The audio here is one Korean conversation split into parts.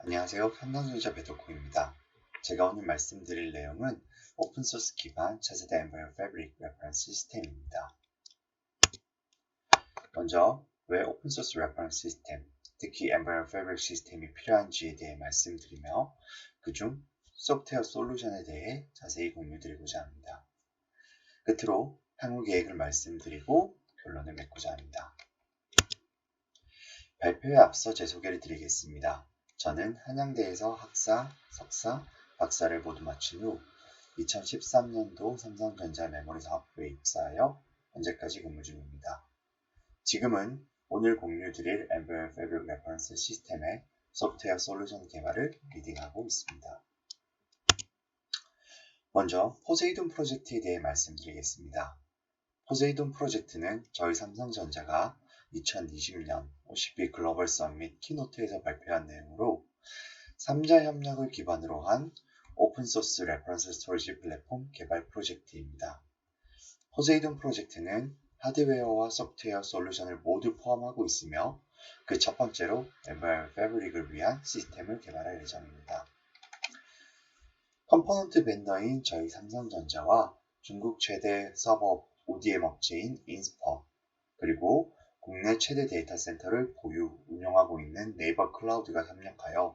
안녕하세요. 평단소유자 배덕호입니다. 제가 오늘 말씀드릴 내용은 오픈소스 기반 차세대 엠베드 패브릭 레퍼런스 시스템입니다. 먼저 왜 오픈소스 레퍼런스 시스템, 특히 엠베드 패브릭 시스템이 필요한지에 대해 말씀드리며 그중 소프트웨어 솔루션에 대해 자세히 공유드리고자 합니다. 끝으로 향후 계획을 말씀드리고 결론을 맺고자 합니다. 발표에 앞서 제 소개를 드리겠습니다. 저는 한양대에서 학사, 석사, 박사를 모두 마친 후 2013년도 삼성전자 메모리 사업부에 입사하여 현재까지 근무 중입니다. 지금은 오늘 공유드릴 엠베드 패브릭 레퍼런스 시스템의 소프트웨어 솔루션 개발을 리딩하고 있습니다. 먼저 포세이돈 프로젝트에 대해 말씀드리겠습니다. 포세이돈 프로젝트는 저희 삼성전자가 2020년 50비 글로벌 서밋 키노트에서 발표한 내용으로 3자 협력을 기반으로 한 오픈소스 레퍼런스 스토리지 플랫폼 개발 프로젝트입니다. 포세이돈 프로젝트는 하드웨어와 소프트웨어 솔루션을 모두 포함하고 있으며 그 첫 번째로 엠베드 패브릭을 위한 시스템을 개발할 예정입니다. 컴포넌트 벤더인 저희 삼성전자와 중국 최대 서버 ODM 업체인 인스퍼, 그리고 국내 최대 데이터 센터를 보유, 운영하고 있는 네이버 클라우드가 협력하여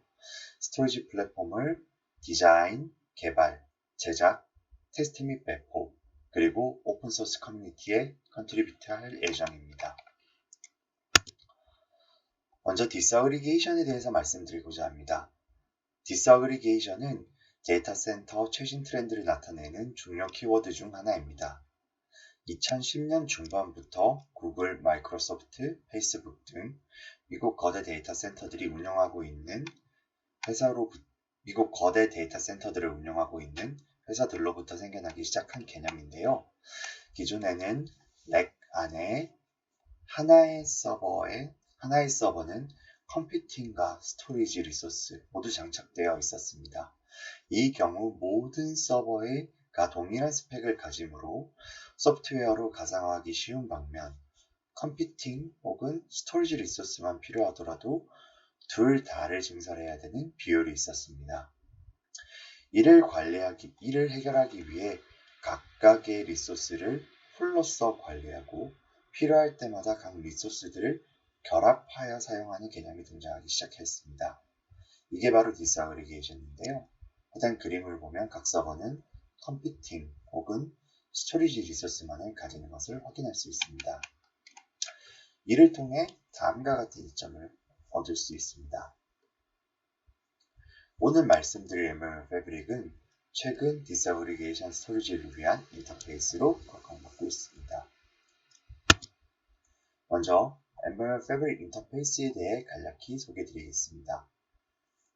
스토리지 플랫폼을 디자인, 개발, 제작, 테스트 및 배포, 그리고 오픈소스 커뮤니티에 컨트리뷰트할 예정입니다. 먼저 디스어그리게이션에 대해서 말씀드리고자 합니다. 디스어그리게이션은 데이터 센터 최신 트렌드를 나타내는 중요 키워드 중 하나입니다. 2010년 중반부터 구글, 마이크로소프트, 페이스북 등 미국 거대 데이터 센터들이 운영하고 있는 미국 거대 데이터 센터들을 운영하고 있는 회사들로부터 생겨나기 시작한 개념인데요. 기존에는 렉 안에 하나의 서버는 컴퓨팅과 스토리지 리소스 모두 장착되어 있었습니다. 이 경우 모든 서버가 동일한 스펙을 가지므로 소프트웨어로 가상화하기 쉬운 반면 컴퓨팅 혹은 스토리지 리소스만 필요하더라도 둘 다를 증설해야 되는 비율이 있었습니다. 이를 해결하기 위해 각각의 리소스를 풀로서 관리하고 필요할 때마다 각 리소스들을 결합하여 사용하는 개념이 등장하기 시작했습니다. 이게 바로 디스어그리게이션인데요. 해당 그림을 보면 각 서버는 컴퓨팅 혹은 스토리지 리소스만을 가지는 것을 확인할 수 있습니다. 이를 통해 다음과 같은 이점을 얻을 수 있습니다. 오늘 말씀드릴 엠베드 패브릭은 최근 디스어그리게이션 스토리지를 위한 인터페이스로 각광받고 있습니다. 먼저 엠베드 패브릭 인터페이스에 대해 간략히 소개드리겠습니다.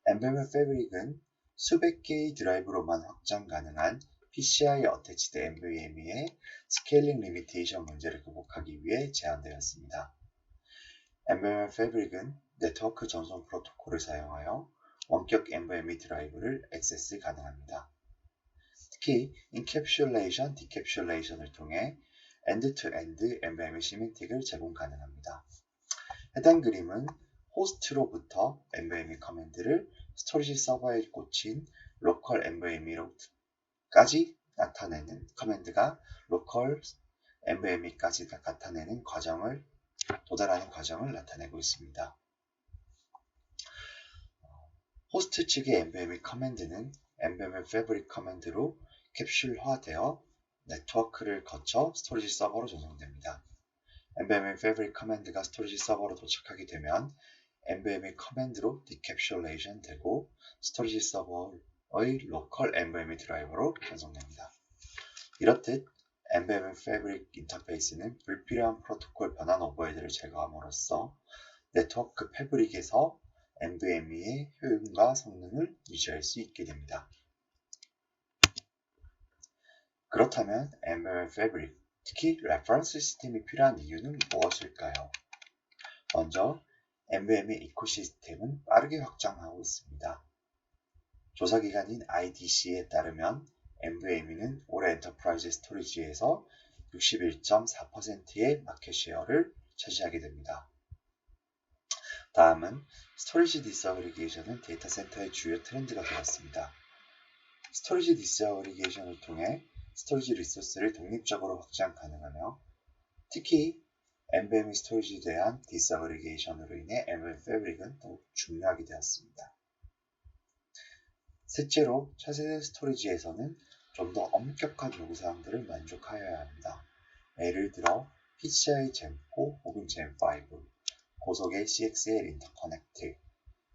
엠베드 패브릭은 수백 개의 드라이브로만 확장 가능한 PCI 어태치드 NVMe의 스케일링 리미테이션 문제를 극복하기 위해 제안되었습니다. 엠베드 패브릭은 네트워크 전송 프로토콜을 사용하여 원격 NVMe 드라이브를 액세스 가능합니다. 특히 인캡슐레이션, 디캡슐레이션을 통해 엔드-투-엔드 NVMe 시멘틱을 제공 가능합니다. 해당 그림은 호스트로부터 NVMe 커맨드를 스토리지 서버에 꽂힌 로컬 NVMe로까지 나타내는 커맨드가 로컬 NVMe까지 나타내는 도달하는 과정을 나타내고 있습니다. 호스트 측의 NVMe 커맨드는 NVMe 패브릭 커맨드로 캡슐화되어 네트워크를 거쳐 스토리지 서버로 전송됩니다. NVMe 패브릭 커맨드가 스토리지 서버로 도착하게 되면 NVMe 커맨드로 디캡슐레이션 되고 스토리지 서버의 로컬 NVMe 드라이버로 전송됩니다. 이렇듯 NVMe 패브릭 인터페이스는 불필요한 프로토콜 변환 오버헤드를 제거함으로써 네트워크 패브릭에서 NVMe의 효용과 성능을 유지할 수 있게 됩니다. 그렇다면 엠베드 패브릭, 특히 레퍼런스 시스템이 필요한 이유는 무엇일까요? 먼저 NVMe 이코시스템은 빠르게 확장하고 있습니다. 조사기관인 IDC에 따르면 NVMe는 올해 엔터프라이즈 스토리지에서 61.4%의 마켓 셰어를 차지하게 됩니다. 다음은 스토리지 디스어그리게이션은 데이터 센터의 주요 트렌드가 되었습니다. 스토리지 디스어그리게이션을 통해 스토리지 리소스를 독립적으로 확장 가능하며 특히 NVMe 스토리지에 대한 디스어그리게이션으로 인해 NVMe 패브릭은 더욱 중요하게 되었습니다. 셋째로 차세대 스토리지에서는 좀 더 엄격한 요구사항들을 만족하여야 합니다. 예를 들어 PCI Gen 4 혹은 Gen 5, 고속의 CXL 인터커넥트,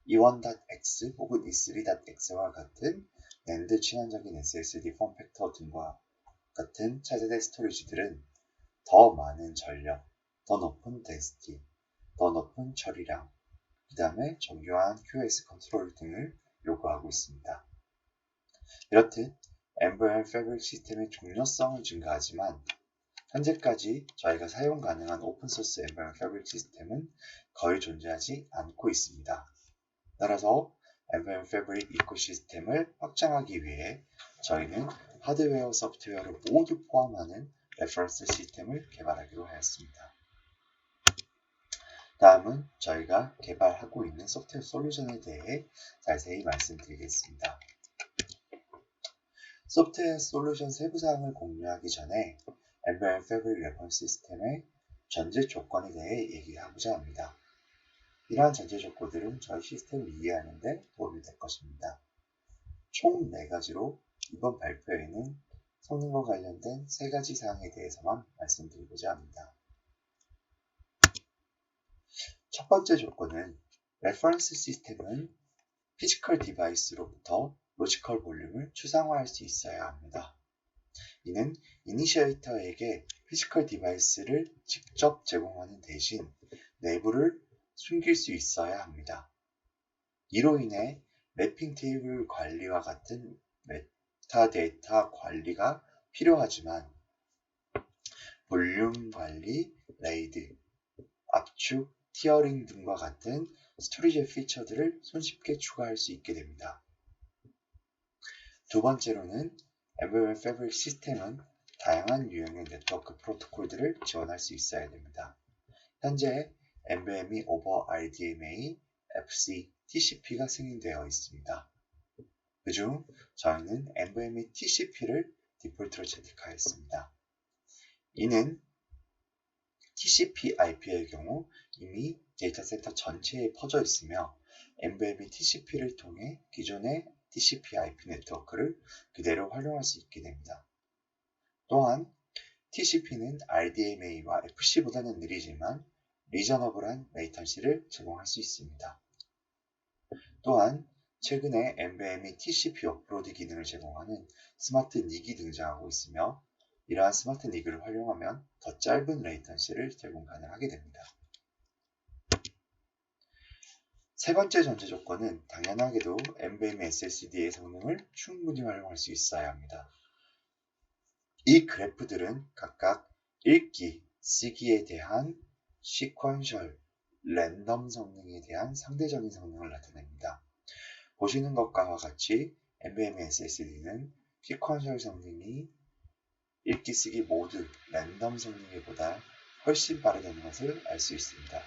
E1.X 혹은 E3.X와 같은 NAND 친환적인 SSD 폼팩터 등과 같은 차세대 스토리지들은 더 많은 전력, 더 높은 덴시티, 더 높은 처리량, 그 다음에 정교한 QoS 컨트롤 등을 요구하고 있습니다. 이렇듯 NVMe 패브릭 시스템의 종료성은 증가하지만 현재까지 저희가 사용 가능한 오픈소스 NVMe 패브릭 시스템은 거의 존재하지 않고 있습니다. 따라서 NVMe 패브릭 이코시스템을 확장하기 위해 저희는 하드웨어, 소프트웨어를 모두 포함하는 레퍼런스 시스템을 개발하기로 하였습니다. 다음은 저희가 개발하고 있는 소프트웨어 솔루션에 대해 자세히 말씀드리겠습니다. 소프트웨어 솔루션 세부 사항을 공유하기 전에 NVMe 패브릭 레퍼런스 시스템의 전제 조건에 대해 얘기하고자 합니다. 이러한 전제 조건들은 저희 시스템을 이해하는 데 도움이 될 것입니다. 총 4가지로 이번 발표에는 성능과 관련된 3가지 사항에 대해서만 말씀드리고자 합니다. 첫 번째 조건은 레퍼런스 시스템은 피지컬 디바이스로부터 로지컬 볼륨을 추상화할 수 있어야 합니다. 이는 이니셔에이터에게 피지컬 디바이스를 직접 제공하는 대신 내부를 숨길 수 있어야 합니다. 이로 인해 매핑 테이블 관리와 같은 메타데이터 관리가 필요하지만 볼륨 관리, 레이드, 압축, 티어링 등과 같은 스토리지 피처들을 손쉽게 추가할 수 있게 됩니다. 두 번째로는 NVMe 패브릭 시스템은 다양한 유형의 네트워크 프로토콜들을 지원할 수 있어야 됩니다. 현재 NVMe over RDMA, FC, TCP가 승인되어 있습니다. 그중 저희는 NVMe TCP를 디폴트로 채택하였습니다. 이는 TCP IP의 경우 이미 데이터 센터 전체에 퍼져 있으며 NVMe TCP를 통해 기존의 TCP IP 네트워크를 그대로 활용할 수 있게 됩니다. 또한 TCP는 RDMA와 FC보다는 느리지만 리저너블한 레이턴시를 제공할 수 있습니다. 또한 최근에 NVMe TCP 업로드 기능을 제공하는 스마트 닉이 등장하고 있으며 이러한 스마트 닉을 활용하면 더 짧은 레이턴시를 제공 가능하게 됩니다. 세 번째 전제 조건은 당연하게도 NVMe SSD의 성능을 충분히 활용할 수 있어야 합니다. 이 그래프들은 각각 읽기, 쓰기에 대한 시퀀셜, 랜덤 성능에 대한 상대적인 성능을 나타냅니다. 보시는 것과 같이 NVMe SSD는 시퀀셜 성능이 읽기, 쓰기 모두 랜덤 성능보다 훨씬 빠르다는 것을 알 수 있습니다.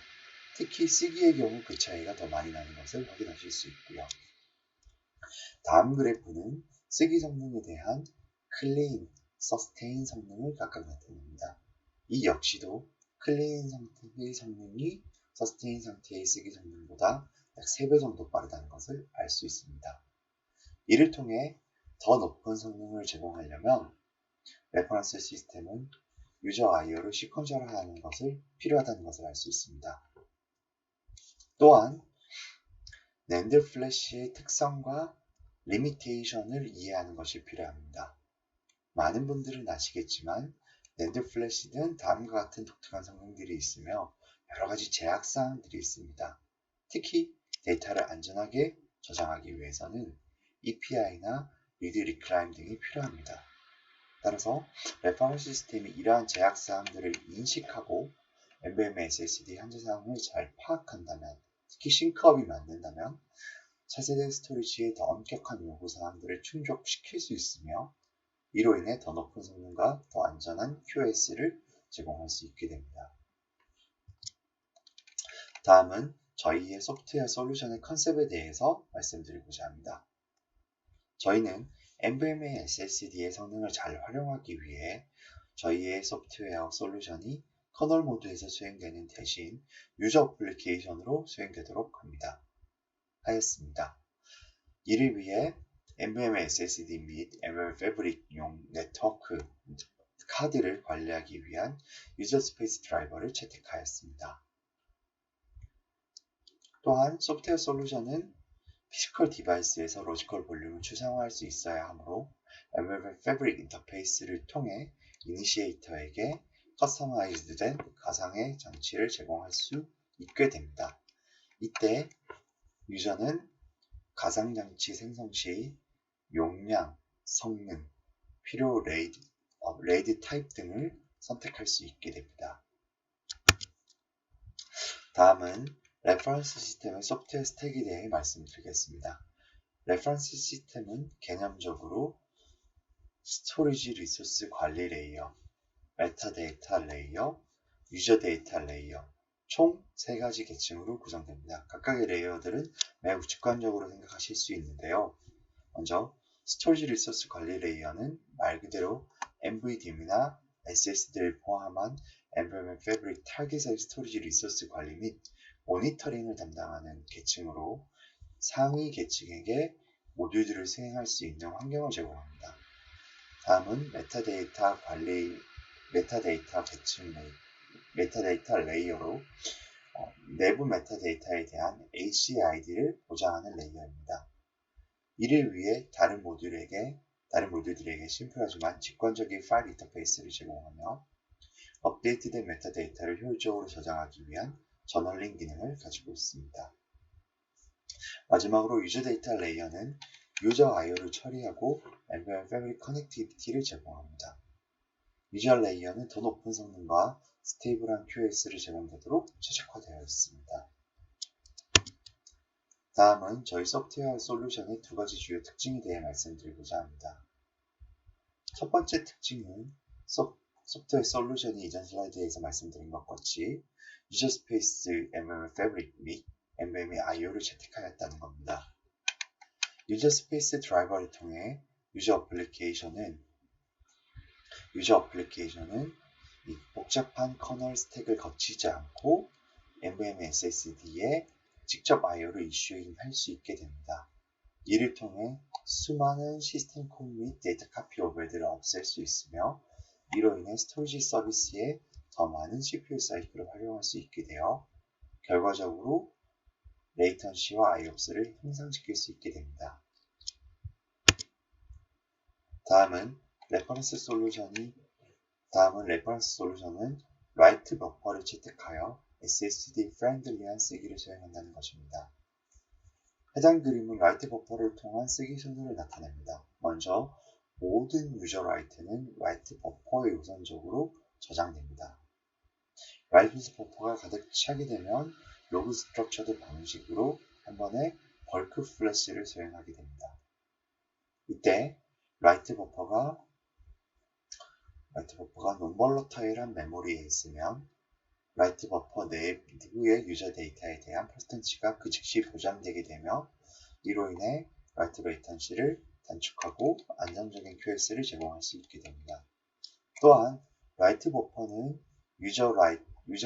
특히 쓰기의 경우 그 차이가 더 많이 나는 것을 확인하실 수 있고요. 다음 그래프는 쓰기 성능에 대한 클린, 서스테인 성능을 각각 나타냅니다. 이 역시도 클린 상태의 성능이 서스테인 상태의 쓰기 성능보다 약 3배 정도 빠르다는 것을 알 수 있습니다. 이를 통해 더 높은 성능을 제공하려면 레퍼런스 시스템은 유저 I/O를 시퀀셜화하는 것을 필요하다는 것을 알 수 있습니다. 또한 낸드 플래시의 특성과 리미테이션을 이해하는 것이 필요합니다. 많은 분들은 아시겠지만 낸드 플래시는 다음과 같은 독특한 성능들이 있으며 여러가지 제약사항들이 있습니다. 특히 데이터를 안전하게 저장하기 위해서는 EPI나 리드 리클라임 등이 필요합니다. 따라서 레퍼런스 시스템이 이러한 제약사항들을 인식하고 NVMe SSD 현재 사항을 잘 파악한다면, 특히 싱크업이 맞는다면 차세대 스토리지의 더 엄격한 요구사항들을 충족시킬 수 있으며 이로 인해 더 높은 성능과 더 안전한 QoS를 제공할 수 있게 됩니다. 다음은 저희의 소프트웨어 솔루션의 컨셉에 대해서 말씀드리고자 합니다. 저희는 NVMe SSD의 성능을 잘 활용하기 위해 저희의 소프트웨어 솔루션이 커널 모드에서 수행되는 대신 유저 어플리케이션으로 수행되도록 하였습니다. 이를 위해 NVMe SSD 및 NVMe Fabric용 네트워크 카드를 관리하기 위한 유저 스페이스 드라이버를 채택하였습니다. 또한 소프트웨어 솔루션은 피지컬 디바이스에서 로지컬 볼륨을 추상화할 수 있어야 하므로 NVMe Fabric 인터페이스를 통해 이니시에이터에게 커스터마이즈된 가상의 장치를 제공할 수 있게 됩니다. 이때 유저는 가상장치 생성 시 용량, 성능, 필요 레이드 타입 등을 선택할 수 있게 됩니다. 다음은 레퍼런스 시스템의 소프트웨어 스택에 대해 말씀드리겠습니다. 레퍼런스 시스템은 개념적으로 스토리지 리소스 관리 레이어, 메타데이터 레이어, 유저 데이터 레이어 총 3가지 계층으로 구성됩니다. 각각의 레이어들은 매우 직관적으로 생각하실 수 있는데요. 먼저 스토리지 리소스 관리 레이어는 말 그대로 NVDIMM이나 SSD를 포함한 NVMe Fabric 타깃의 스토리지 리소스 관리 및 모니터링을 담당하는 계층으로 상위 계층에게 모듈들을 수행할 수 있는 환경을 제공합니다. 다음은 메타데이터 레이어로 내부 메타데이터에 대한 HCID를 보장하는 레이어입니다. 이를 위해 다른 모듈들에게 심플하지만 직관적인 파일 인터페이스를 제공하며 업데이트된 메타데이터를 효율적으로 저장하기 위한 저널링 기능을 가지고 있습니다. 마지막으로 유저 데이터 레이어는 유저 I/O를 처리하고 NVMe Fabric 커넥티비티를 제공합니다. 유저 레이어는 더 높은 성능과 스테이블한 QoS를 제공되도록 최적화되어 있습니다. 다음은 저희 소프트웨어 솔루션의 2가지 주요 특징에 대해 말씀드리고자 합니다. 첫 번째 특징은 소프트웨어 솔루션이 이전 슬라이드에서 말씀드린 것 같이 유저 스페이스 NVMe Fabric 및 NVMe I/O를 채택하였다는 겁니다. 유저 스페이스 드라이버를 통해 유저 어플리케이션은 이 복잡한 커널 스택을 거치지 않고 NVMe SSD에 직접 I/O를 이슈잉할 수 있게 됩니다. 이를 통해 수많은 시스템 콜 및 데이터 카피 오버헤드를 없앨 수 있으며 이로 인해 스토리지 서비스에 더 많은 CPU 사이클을 활용할 수 있게 되어 결과적으로 레이턴시와 IOPS를 향상시킬 수 있게 됩니다. 다음은 레퍼런스 솔루션은 라이트 버퍼를 채택하여 SSD 프렌들리한 쓰기를 수행한다는 것입니다. 해당 그림은 라이트 버퍼를 통한 쓰기 순서를 나타냅니다. 먼저 모든 유저 라이트는 라이트 버퍼에 우선적으로 저장됩니다. 라이트 버퍼가 가득 차게 되면 로그 스트럭처드 방식으로 한 번에 벌크 플래시를 수행하게 됩니다. 이때 라이트 버퍼가 논볼러타일한 메모리에 있으면 라이트 버퍼 내부의 유저 데이터에 대한 퍼센티지가 그 즉시 보장되게 되며 이로 인해 라이트 레이턴시를 단축하고 안정적인 QoS를 제공할 수 있게 됩니다. 또한 라이트 버퍼는 유저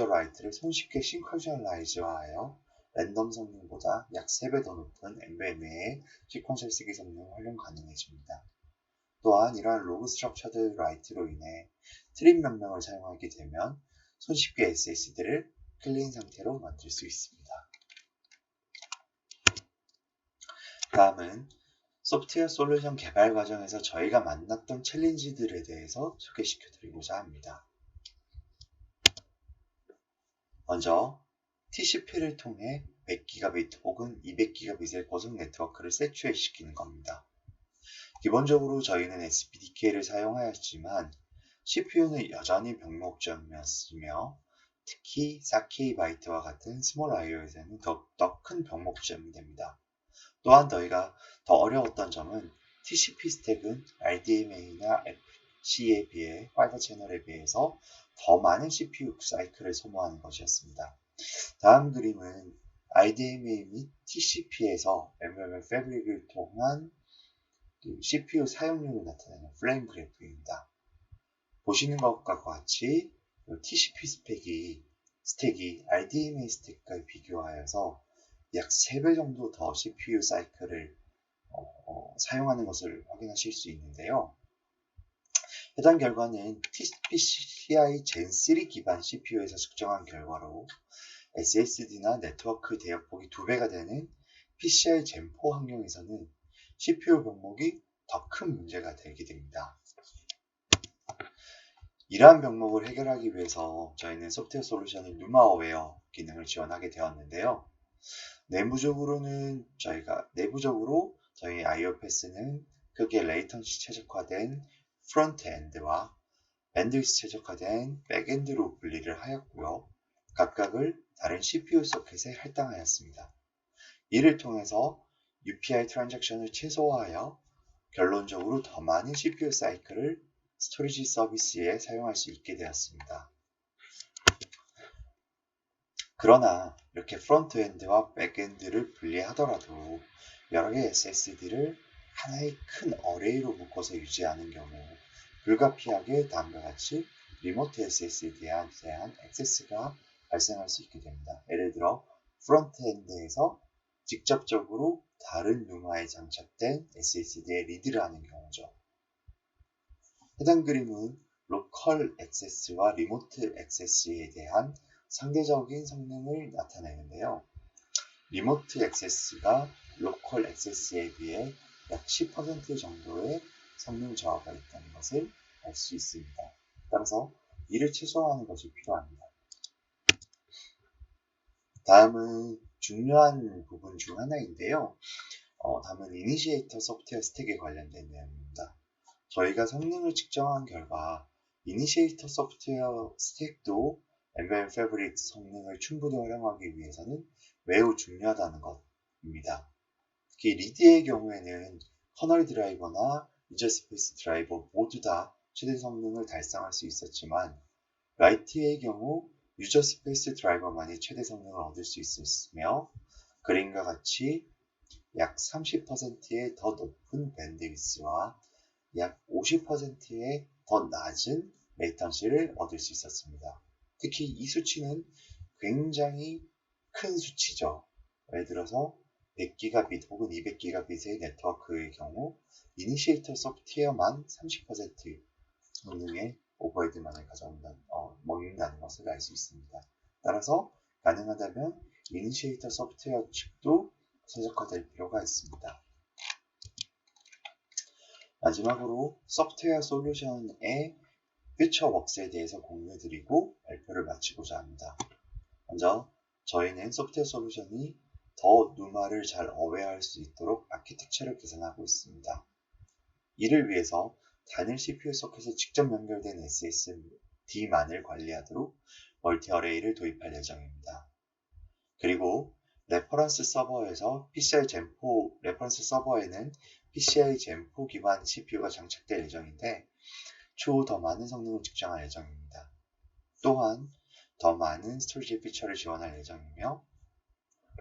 라이트를 손쉽게 싱크로나이즈하여 랜덤 성능보다 약 3배 더 높은 NVMe의 시퀀셜 쓰기 성능을 활용 가능해집니다. 또한 이러한 로그 스트럭처드 라이트로 인해 트립 명령을 사용하게 되면 손쉽게 SSD를 클린 상태로 만들 수 있습니다. 다음은 소프트웨어 솔루션 개발 과정에서 저희가 만났던 챌린지들에 대해서 소개시켜 드리고자 합니다. 먼저 TCP를 통해 100GB 혹은 200GB의 고속 네트워크를 세추얼시키는 겁니다. 기본적으로 저희는 SPDK를 사용하였지만 CPU는 여전히 병목점이었으며 특히 4KB와 같은 스몰 IO에서는 더욱더 큰 병목점이 됩니다. 또한 저희가 더 어려웠던 점은 TCP 스택은 RDMA나 FC에 비해 파이버 채널에 비해서 더 많은 CPU 사이클을 소모하는 것이었습니다. 다음 그림은 IDMA 및 TCP에서 MMM 패브릭을 통한 CPU 사용량을 나타내는 플레임 그래프입니다. 보시는 것과 같이 TCP 스택이 RDMA 스택과 비교하여서 약 3배 정도 더 CPU 사이클을 사용하는 것을 확인하실 수 있는데요. 해당 결과는 PCI Gen3 기반 CPU에서 측정한 결과로 SSD나 네트워크 대역폭이 2배가 되는 PCI Gen4 환경에서는 CPU 병목이 더 큰 문제가 되게 됩니다. 이러한 병목을 해결하기 위해서 저희는 소프트웨어 솔루션인 누마어웨어 기능을 지원하게 되었는데요. 내부적으로 저희 I/O 패스는 크게 레이턴시 최적화된 프론트엔드와 밴드위스 최적화된 백엔드로 분리를 하였고요. 각각을 다른 CPU 소켓에 할당하였습니다. 이를 통해서 UPI 트랜잭션을 최소화하여 결론적으로 더 많은 CPU 사이클을 스토리지 서비스에 사용할 수 있게 되었습니다. 그러나 이렇게 프론트엔드와 백엔드를 분리하더라도 여러 개의 SSD를 하나의 큰 어레이로 묶어서 유지하는 경우 불가피하게 다음과 같이 리모트 SSD에 대한 액세스가 발생할 수 있게 됩니다. 예를 들어 프론트엔드에서 직접적으로 다른 누마에 장착된 SSD에 리드를 하는 경우죠. 해당 그림은 로컬 액세스와 리모트 액세스에 대한 상대적인 성능을 나타내는데요. 리모트 액세스가 로컬 액세스에 비해 약 10% 정도의 성능 저하가 있다는 것을 알 수 있습니다. 따라서 이를 최소화하는 것이 필요합니다. 다음은 중요한 부분 중 하나인데요. 다음은 이니시에이터 소프트웨어 스택에 관련된 내용입니다. 저희가 성능을 측정한 결과 이니시에이터 소프트웨어 스택도 MMM 패브릭 성능을 충분히 활용하기 위해서는 매우 중요하다는 것입니다. 특히 리드의 경우에는 커널 드라이버나 유저 스페이스 드라이버 모두 다 최대 성능을 달성할 수 있었지만 라이트의 경우 유저 스페이스 드라이버만이 최대 성능을 얻을 수 있었으며 그림과 같이 약 30%의 더 높은 밴드위스와 약 50%의 더 낮은 레이턴시를 얻을 수 있었습니다. 특히 이 수치는 굉장히 큰 수치죠. 예를 들어서 100기가빗 혹은 200기가빗의 네트워크의 경우 이니시에이터 소프트웨어만 30% 성능의 오버헤드만을 먹는다는 것을 알 수 있습니다. 따라서 가능하다면 이니시에이터 소프트웨어 측도 최적화될 필요가 있습니다. 마지막으로 소프트웨어 솔루션의 퓨처 웍스에 대해서 공유드리고 발표를 마치고자 합니다. 먼저 저희는 소프트웨어 솔루션이 더 누마를 잘 어웨어할 수 있도록 아키텍처를 개선하고 있습니다. 이를 위해서 단일 CPU 소켓에 직접 연결된 SSD만을 관리하도록 멀티 어레이를 도입할 예정입니다. 그리고 레퍼런스 서버에서 PCI Gen4 레퍼런스 서버에는 PCI Gen4 기반 CPU가 장착될 예정인데 추후 더 많은 성능을 측정할 예정입니다. 또한 더 많은 스토리지 피처를 지원할 예정이며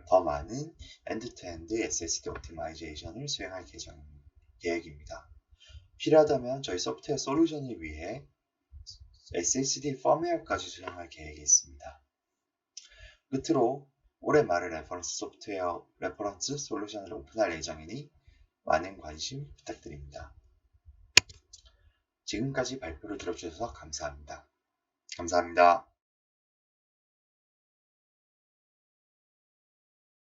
더 많은 엔드-투-엔드 SSD 옵티마이제이션을 수행할 계획입니다. 필요하다면 저희 소프트웨어 솔루션을 위해 SSD 펌웨어까지 수행할 계획이 있습니다. 끝으로 올해 말에 레퍼런스 솔루션을 오픈할 예정이니 많은 관심 부탁드립니다. 지금까지 발표를 들어주셔서 감사합니다. 감사합니다.